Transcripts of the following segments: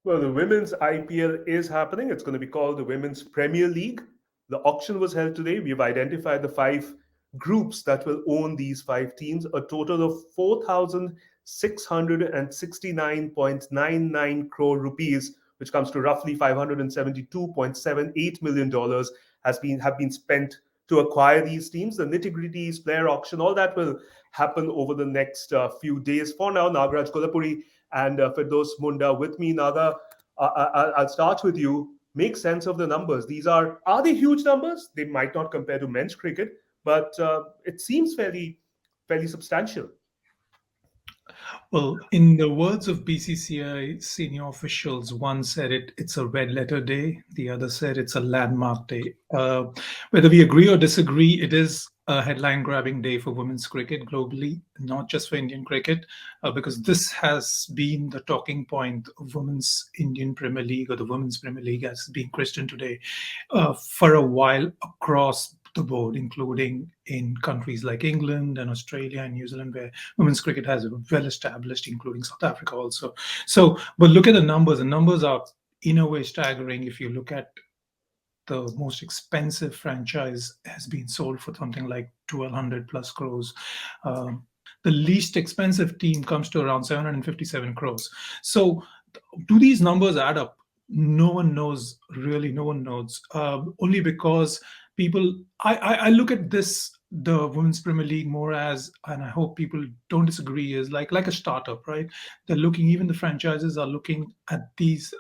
Well, the women's IPL is happening. It's going to be called the Women's Premier League. The auction was held today. We've identified the five groups that will own these five teams, a total of 4,669.99 crore rupees, which comes to roughly $572.78 million, have been spent to acquire these teams. The nitty-gritties, player auction, all that will happen over the next few days. For now, Nagaraj Kolhapuri and Firdaus Moonda with me. Naga, I'll start with you. Make sense of the numbers. These are they huge numbers? They might not compare to men's cricket, but it seems fairly substantial. Well, in the words of BCCI senior officials, one said it's a red letter day, the other said it's a landmark day. Whether we agree or disagree, it is a headline grabbing day for women's cricket globally, not just for Indian cricket, because this has been the talking point of Women's Indian Premier League, or the Women's Premier League as being christened today, for a while across the board, including in countries like England and Australia and New Zealand, where women's cricket has well established, including South Africa also. So, but look at the numbers. The numbers are in a way staggering. If you look at the most expensive franchise has been sold for something like 1,200 plus crores. The least expensive team comes to around 757 crores. So, do these numbers add up? No one knows, really, no one knows. Only because people, I look at this, the Women's Premier League, more as, and I hope people don't disagree, is like a startup, right? They're looking, even the franchises are looking at this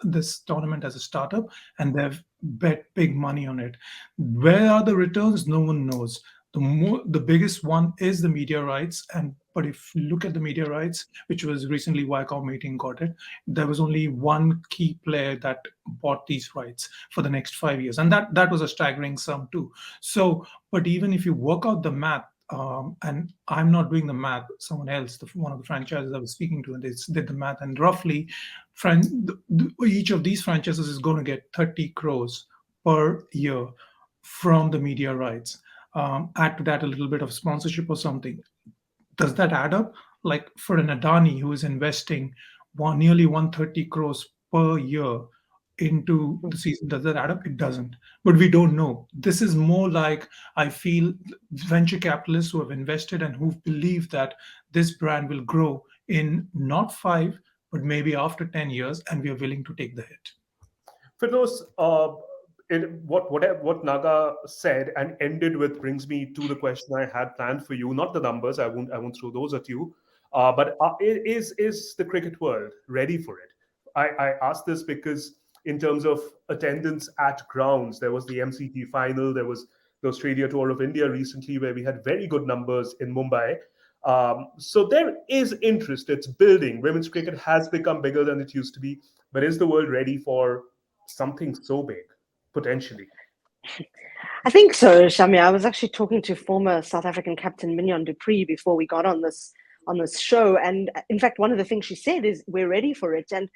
tournament as a startup, and they've bet big money on it. Where are the returns? No one knows. The biggest one is the media rights, and but if you look at the media rights, which was recently Viacom meeting got it, there was only one key player that bought these rights for the next 5 years, and that was a staggering sum too. So, but even if you work out the math, and I'm not doing the math, someone else, one of the franchises I was speaking to, and they did the math, and roughly, each of these franchises is going to get 30 crores per year from the media rights. Add to that a little bit of sponsorship or something. Does that add up? Like for an Adani who is investing nearly 130 crores per year into the season, does that add up? It doesn't. But we don't know. This is more like, I feel, venture capitalists who have invested and who believe that this brand will grow in not 5, but maybe after 10 years, and we are willing to take the hit. Firdaus, what Naga said and ended with brings me to the question I had planned for you. Not the numbers. I won't throw those at you. But is the cricket world ready for it? I ask this because in terms of attendance at grounds, there was the MCT final. There was the Australia Tour of India recently, where we had very good numbers in Mumbai. So there is interest. It's building. Women's cricket has become bigger than it used to be. But is the world ready for something so big, potentially? I think so, Shami. I was actually talking to former South African captain Mignon du Preez before we got on this show, and in fact, one of the things she said is we're ready for it. And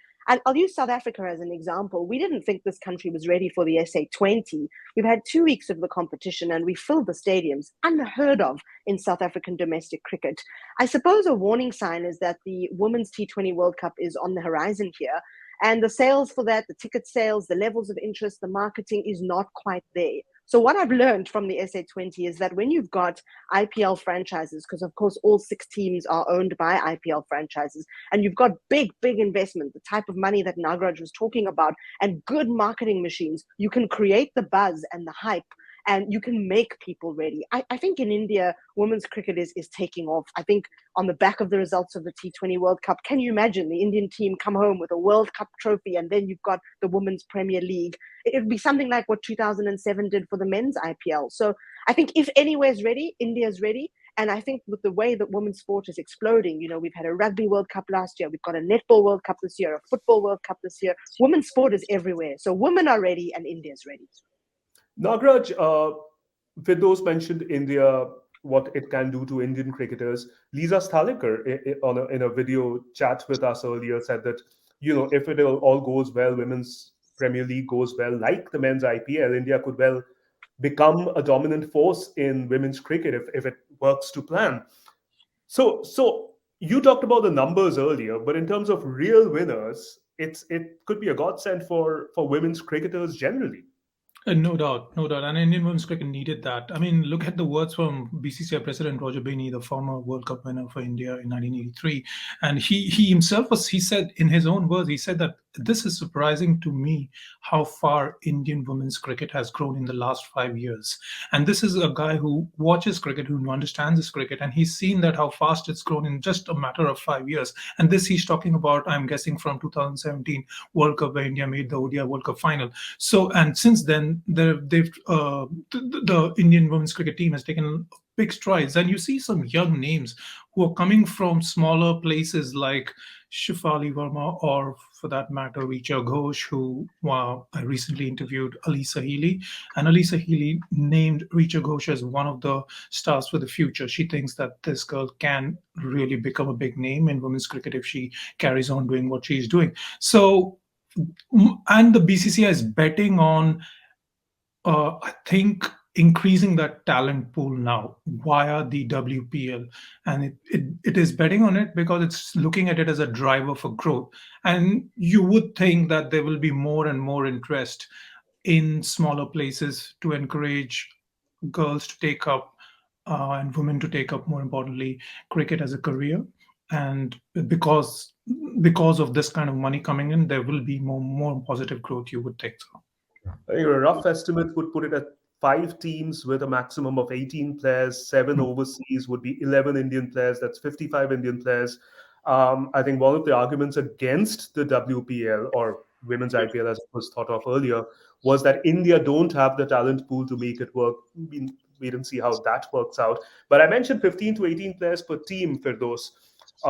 I'll use South Africa as an example. We didn't think this country was ready for the SA20. We've had 2 weeks of the competition, and we filled the stadiums, unheard of in South African domestic cricket. I suppose a warning sign is that the Women's T20 World Cup is on the horizon here. And the sales for that, the ticket sales, the levels of interest, the marketing is not quite there. So what I've learned from the SA20 is that when you've got IPL franchises, because of course all 6 teams are owned by IPL franchises, and you've got big investment, the type of money that Nagraj was talking about, and good marketing machines, you can create the buzz and the hype, and you can make people ready. I think in India, women's cricket is taking off. I think on the back of the results of the T20 World Cup, can you imagine the Indian team come home with a World Cup trophy, and then you've got the Women's Premier League? It would be something like what 2007 did for the men's IPL. So I think if anywhere's ready, India's ready. And I think with the way that women's sport is exploding, we've had a Rugby World Cup last year, we've got a Netball World Cup this year, a Football World Cup this year. Women's sport is everywhere. So women are ready and India's ready. Nagraj, Firdaus mentioned India, what it can do to Indian cricketers. Lisa Sthalekar, in a video chat with us earlier, said that if it all goes well, women's Premier League goes well, like the men's IPL, India could well become a dominant force in women's cricket if it works to plan. So you talked about the numbers earlier, but in terms of real winners, it could be a godsend for women's cricketers generally. No doubt, no doubt. And Indian women's cricket needed that. I mean, look at the words from BCCI President Roger Bainey, the former World Cup winner for India in 1983. And he himself he said in his own words, he said that this is surprising to me how far Indian women's cricket has grown in the last 5 years. And this is a guy who watches cricket, who understands his cricket, and he's seen that how fast it's grown in just a matter of 5 years. And this he's talking about, I'm guessing, from 2017 World Cup, where India made the ODI World Cup final. So, and since then, the Indian women's cricket team has taken big strides, and you see some young names who are coming from smaller places like Shifali Verma, or for that matter, Richa Ghosh, who I recently interviewed Alisa Healy, and Alisa Healy named Richa Ghosh as one of the stars for the future. She thinks that this girl can really become a big name in women's cricket if she carries on doing what she's doing. So, and the BCCI is betting on, I think, increasing that talent pool now via the WPL, and it is betting on it because it's looking at it as a driver for growth. And you would think that there will be more and more interest in smaller places to encourage girls to take up and women to take up, more importantly, cricket as a career. And because of this kind of money coming in, there will be more positive growth, you would think so. I think a rough estimate would put it at 5 teams with a maximum of 18 players, 7 overseas would be 11 Indian players. That's 55 Indian players. I think one of the arguments against the WPL, or women's IPL as it was thought of earlier, was that India don't have the talent pool to make it work. We didn't see how that works out. But I mentioned 15 to 18 players per team for those.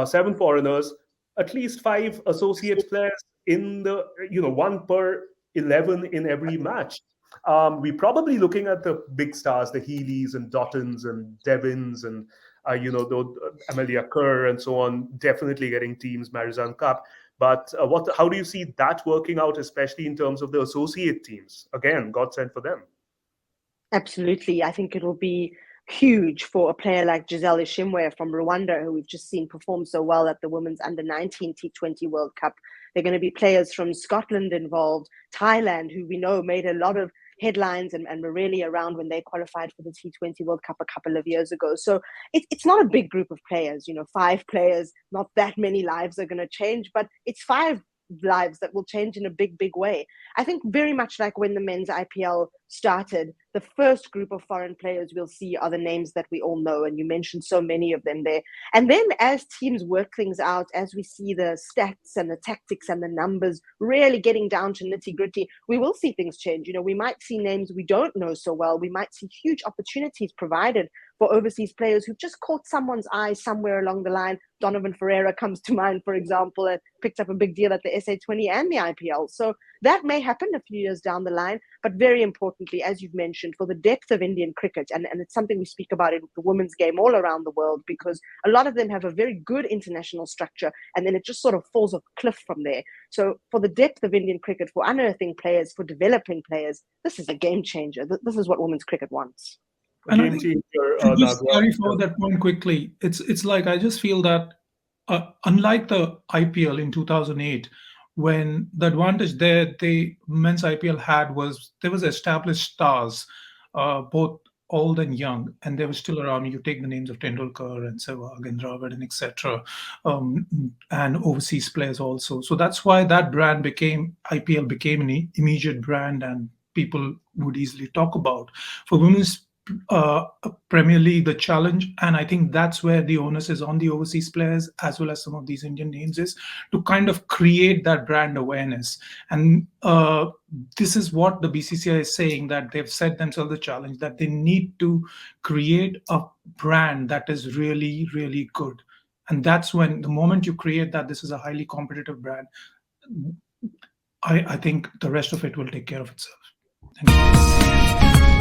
7 foreigners, at least 5 associate players in the, one per 11 in every match. We're probably looking at the big stars, the Healys and Dottons and Devins and Amelia Kerr and so on, definitely getting teams, Marizan Cup. But how do you see that working out, especially in terms of the associate teams? Again, God sent for them. Absolutely. I think it'll be huge for a player like Giselle Ishimwe from Rwanda, who we've just seen perform so well at the Women's Under-19 T20 World Cup. There are going to be players from Scotland involved, Thailand, who we know made a lot of headlines and were really around when they qualified for the T20 World Cup a couple of years ago. So it's not a big group of players, 5 players, not that many lives are going to change, but it's 5 lives that will change in a big way. I think very much like when the men's IPL started, the first group of foreign players we'll see are the names that we all know, and you mentioned so many of them there. And then as teams work things out, as we see the stats and the tactics and the numbers really getting down to nitty-gritty, we will see things change. We might see names we don't know so well. We might see huge opportunities provided for overseas players who've just caught someone's eye somewhere along the line. Donovan Ferreira comes to mind, for example, and picked up a big deal at the SA20 and the IPL. So that may happen a few years down the line, but very importantly, as you've mentioned, for the depth of Indian cricket, and it's something we speak about in the women's game all around the world, because a lot of them have a very good international structure, and then it just sort of falls off a cliff from there. So for the depth of Indian cricket, for unearthing players, for developing players, this is a game changer. This is what women's cricket wants. And I think, to just clarify that point quickly, it's like I just feel that unlike the IPL in 2008, when the advantage there the men's IPL had was there was established stars, both old and young, and they were still around. You take the names of Tendulkar and Sehwag and Dravid and etc., and overseas players also. So that's why that brand IPL became an immediate brand, and people would easily talk about. For women's Premier League, the challenge, and I think that's where the onus is on the overseas players as well as some of these Indian names, is to kind of create that brand awareness. And this is what the BCCI is saying, that they've set themselves the challenge that they need to create a brand that is really, really good. And that's when, the moment you create that this is a highly competitive brand, I think the rest of it will take care of itself. Thank you.